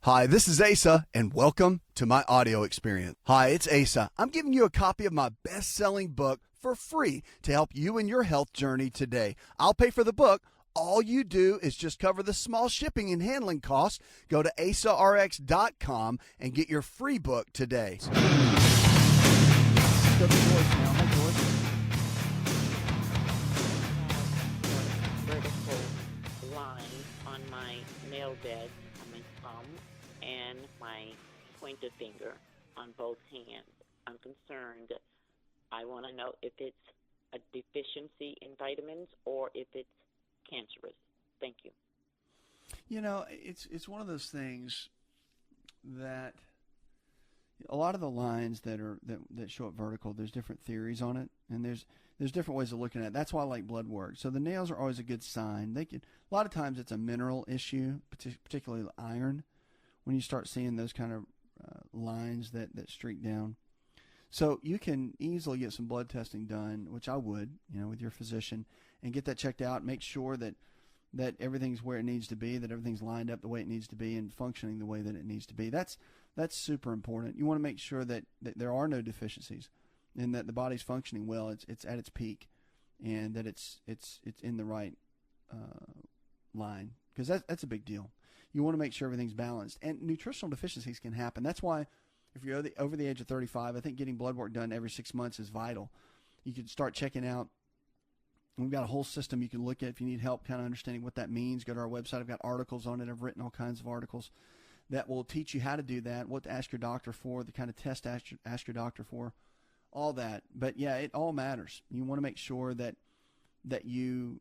Hi, this is Asa, and welcome to my audio experience. Hi, it's Asa. I'm giving you a copy of my best-selling book for free to help you in your health journey today. I'll pay for the book. All you do is just cover the small shipping and handling costs. Go to asarx.com and get your free book today. Vertical line on my nail bed, on my thumb, and my pointer finger on both hands. I'm concerned. I want to know if it's a deficiency in vitamins or if it's cancerous. Thank you. You know, it's one of those things that a lot of the lines that show up vertical, there's different theories on it, and there's different ways of looking at it. That's why I like blood work. So the nails are always a good sign. A lot of times it's a mineral issue, particularly iron, when you start seeing those kind of lines that streak down. So you can easily get some blood testing done, which I would, with your physician, and get that checked out. Make sure that everything's where it needs to be, that everything's lined up the way it needs to be, and functioning the way that it needs to be. That's super important. You want to make sure that there are no deficiencies, and that the body's functioning well. It's at its peak, and that it's in the right line, because that's a big deal. You want to make sure everything's balanced, and nutritional deficiencies can happen. That's why if you're over the age of 35, I think getting blood work done every 6 months is vital. You can start checking out. We've got a whole system you can look at if you need help kind of understanding what that means. Go to our website. I've got articles on it. I've written all kinds of articles that will teach you how to do that, what to ask your doctor for, the kind of test to ask your doctor for, all that. But, yeah, it all matters. You want to make sure that you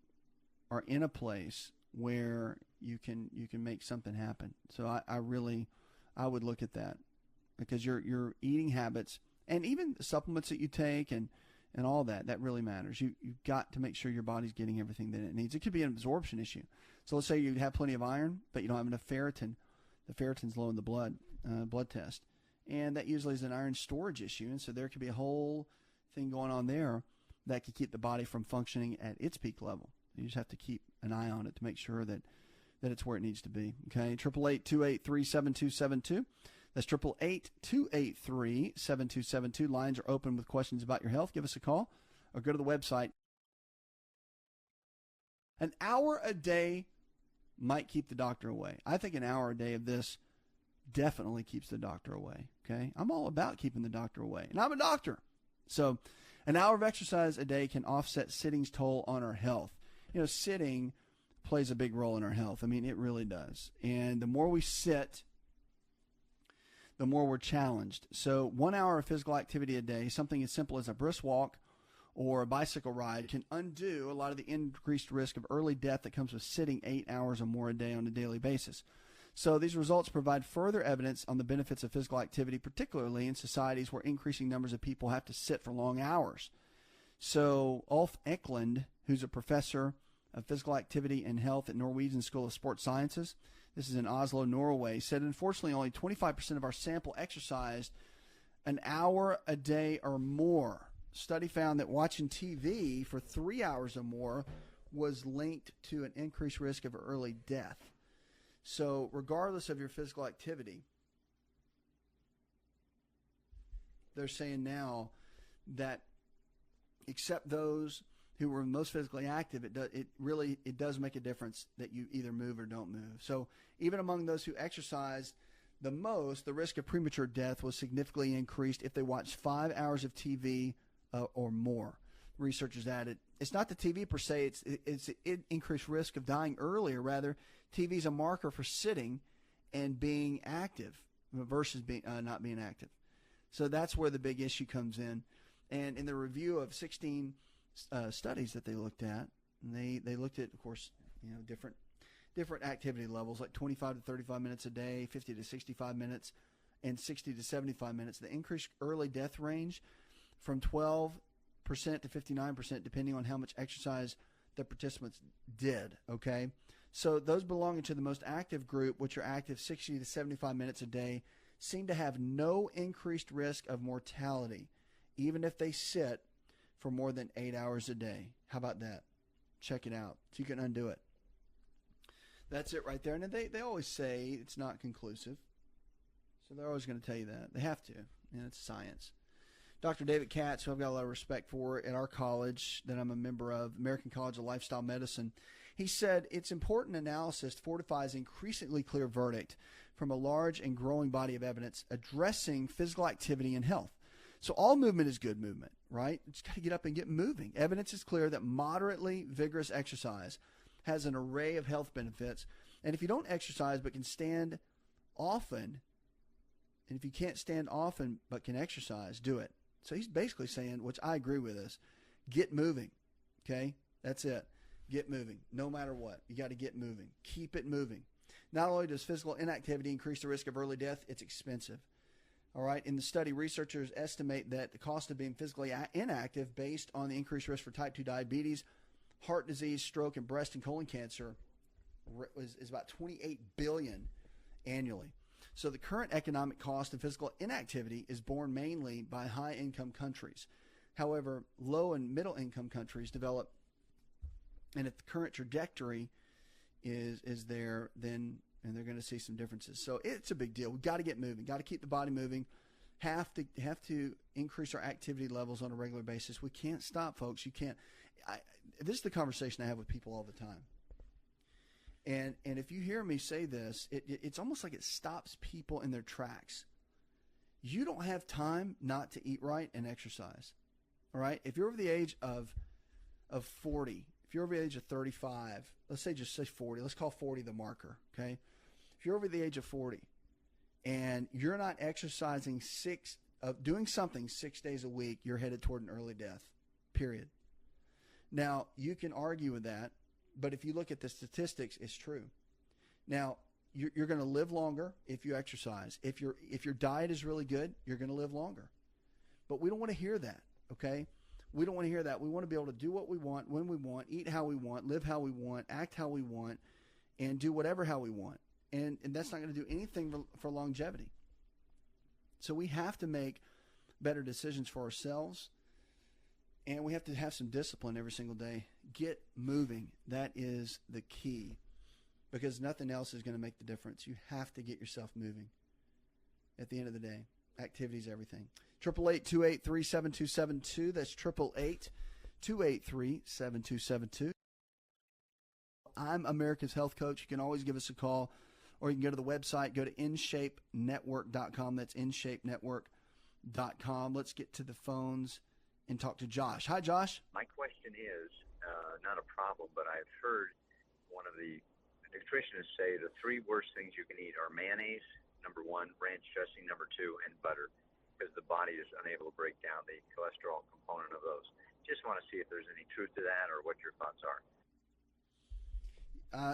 are in a place where you can make something happen. So I would look at that, because your eating habits and even the supplements that you take and all that really matters. You've got to make sure your body's getting everything that it needs. It could be an absorption issue. So let's say you have plenty of iron, but you don't have enough ferritin. The ferritin's low in the blood test. And that usually is an iron storage issue. And so there could be a whole thing going on there that could keep the body from functioning at its peak level. You just have to keep an eye on it to make sure that it's where it needs to be. Okay, 888-283-7272. That's 888-283-7272. Lines are open with questions about your health. Give us a call or go to the website. An hour a day might keep the doctor away. I think an hour a day of this definitely keeps the doctor away. Okay, I'm all about keeping the doctor away, and I'm a doctor. So an hour of exercise a day can offset sitting's toll on our health. Sitting plays a big role in our health. I mean, it really does. And the more we sit, the more we're challenged. So 1 hour of physical activity a day, something as simple as a brisk walk or a bicycle ride, can undo a lot of the increased risk of early death that comes with sitting 8 hours or more a day on a daily basis. So these results provide further evidence on the benefits of physical activity, particularly in societies where increasing numbers of people have to sit for long hours. So Ulf Eklund, who's a professor of physical activity and health at Norwegian School of Sports Sciences, this is in Oslo, Norway, said unfortunately only 25% of our sample exercised an hour a day or more. Study found that watching TV for 3 hours or more was linked to an increased risk of early death. So regardless of your physical activity, they're saying now that except those who were most physically active, it really does make a difference that you either move or don't move. So even among those who exercised the most, the risk of premature death was significantly increased if they watched 5 hours of TV or more. Researchers added, it's not the TV per se, it's an increased risk of dying earlier. Rather, TV is a marker for sitting and being active versus not being active. So that's where the big issue comes in. And in the review of 16 studies that they looked at, and they looked at, of course, different activity levels, like 25 to 35 minutes a day, 50 to 65 minutes, and 60 to 75 minutes. The increased early death range from 12% to 59%, depending on how much exercise the participants did. Okay, so those belonging to the most active group, which are active 60 to 75 minutes a day, seem to have no increased risk of mortality, even if they sit for more than 8 hours a day. How about that? Check it out. So you can undo it. That's it right there. And they always say it's not conclusive. So they're always going to tell you that. They have to. It's science. Dr. David Katz, who I've got a lot of respect for at our college that I'm a member of, American College of Lifestyle Medicine, he said its important analysis fortifies increasingly clear verdict from a large and growing body of evidence addressing physical activity and health. So all movement is good movement, right? It's got to get up and get moving. Evidence is clear that moderately vigorous exercise has an array of health benefits. And if you don't exercise but can stand often, and if you can't stand often but can exercise, do it. So he's basically saying, which I agree with this, get moving, okay? That's it. Get moving, no matter what. You got to get moving. Keep it moving. Not only does physical inactivity increase the risk of early death, it's expensive. All right. In the study, researchers estimate that the cost of being physically inactive based on the increased risk for type 2 diabetes, heart disease, stroke, and breast and colon cancer is about $28 billion annually. So the current economic cost of physical inactivity is borne mainly by high-income countries. However, low- and middle-income countries develop, and if the current trajectory is there, then and they're going to see some differences. So it's a big deal. We've got to get moving. Got to keep the body moving. Have to increase our activity levels on a regular basis. We can't stop, folks. You can't. This is the conversation I have with people all the time. And if you hear me say this, it's almost like it stops people in their tracks. You don't have time not to eat right and exercise. All right? If you're over the age of 40, if you're over the age of 35, let's say 40. Let's call 40 the marker, okay? If you're over the age of 40 and you're not exercising doing something 6 days a week, you're headed toward an early death, period. Now, you can argue with that. But if you look at the statistics, it's true. Now, you're going to live longer if you exercise. If your diet is really good, you're going to live longer. But we don't want to hear that, okay? We don't want to hear that. We want to be able to do what we want, when we want, eat how we want, live how we want, act how we want, and do whatever how we want. And that's not going to do anything for longevity. So we have to make better decisions for ourselves. And we have to have some discipline every single day. Get moving. That is the key. Because nothing else is going to make the difference. You have to get yourself moving. At the end of the day, activity is everything. 888-283-7272. That's 888-283-7272. I'm America's Health Coach. You can always give us a call. Or you can go to the website. Go to InShapeNetwork.com. That's InShapeNetwork.com. Let's get to the phones and talk to Josh. Hi, Josh. My question is, not a problem, but I've heard one of the nutritionists say the three worst things you can eat are mayonnaise, number one, ranch dressing, number two, and butter, because the body is unable to break down the cholesterol component of those. Just want to see if there's any truth to that or what your thoughts are.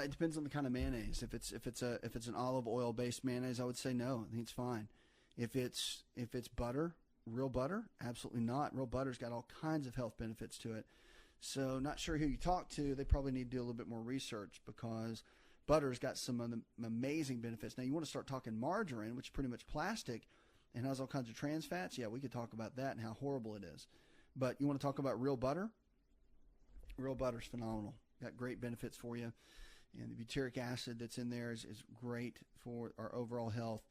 It depends on the kind of mayonnaise. If it's an olive oil based mayonnaise, I would say no. I think it's fine. If it's butter, real butter, absolutely not. Real butter's got all kinds of health benefits to it. So not sure who you talk to. They probably need to do a little bit more research because butter's got some of the amazing benefits. Now you want to start talking margarine, which is pretty much plastic and has all kinds of trans fats. Yeah, we could talk about that and how horrible it is. But you want to talk about real butter? Real butter's phenomenal. Got great benefits for you. And the butyric acid that's in there is great for our overall health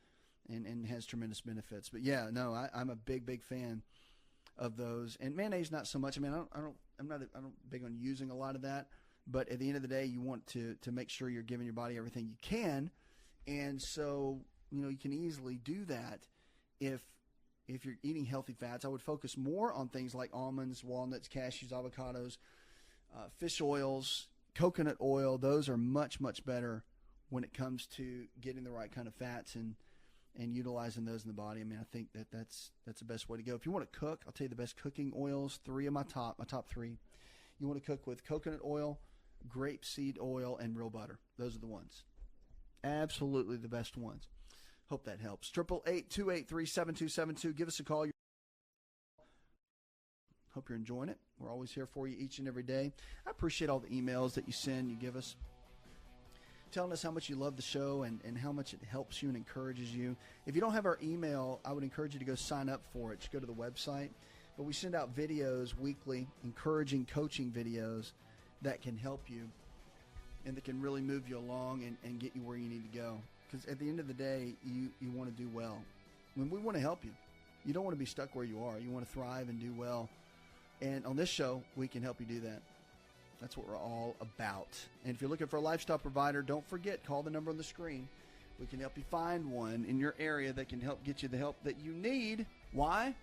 and has tremendous benefits. But yeah, no, I'm a big fan of those. And mayonnaise, not so much. I mean, I'm not big on using a lot of that. But at the end of the day, you want to make sure you're giving your body everything you can. And so, you can easily do that if you're eating healthy fats. I would focus more on things like almonds, walnuts, cashews, avocados, fish oils, coconut oil. Those are much better when it comes to getting the right kind of fats and utilizing those in the body. I mean, I think that's the best way to go. If you want to cook, I'll tell you the best cooking oils. Three of my top three. You want to cook with coconut oil, grapeseed oil, and real butter. Those are the ones. Absolutely the best ones. Hope that helps. 888-283-7272. Give us a call. Hope you're enjoying it. We're always here for you each and every day. I appreciate all the emails that you send, you give us, telling us how much you love the show and how much it helps you and encourages you. If you don't have our email, I would encourage you to go sign up for it. Just go to the website. But we send out videos weekly, encouraging coaching videos that can help you and that can really move you along and get you where you need to go. Because at the end of the day, you want to do well. when we want to help you. You don't want to be stuck where you are. You want to thrive and do well. And on this show, we can help you do that. That's what we're all about. And if you're looking for a lifestyle provider, don't forget, call the number on the screen. We can help you find one in your area that can help get you the help that you need. Why?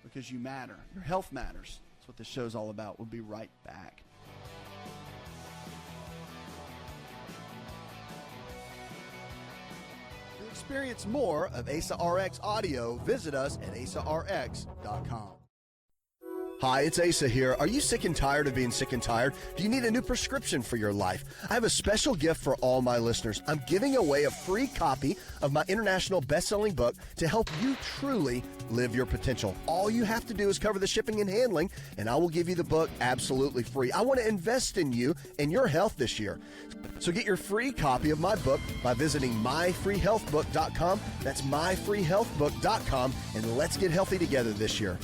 Because you matter. Your health matters. That's what this show's all about. We'll be right back. To experience more of ASA RX audio, visit us at asarx.com. Hi, it's Asa here. Are you sick and tired of being sick and tired? Do you need a new prescription for your life? I have a special gift for all my listeners. I'm giving away a free copy of my international best-selling book to help you truly live your potential. All you have to do is cover the shipping and handling, and I will give you the book absolutely free. I want to invest in you and your health this year. So get your free copy of my book by visiting myfreehealthbook.com. That's myfreehealthbook.com, and let's get healthy together this year.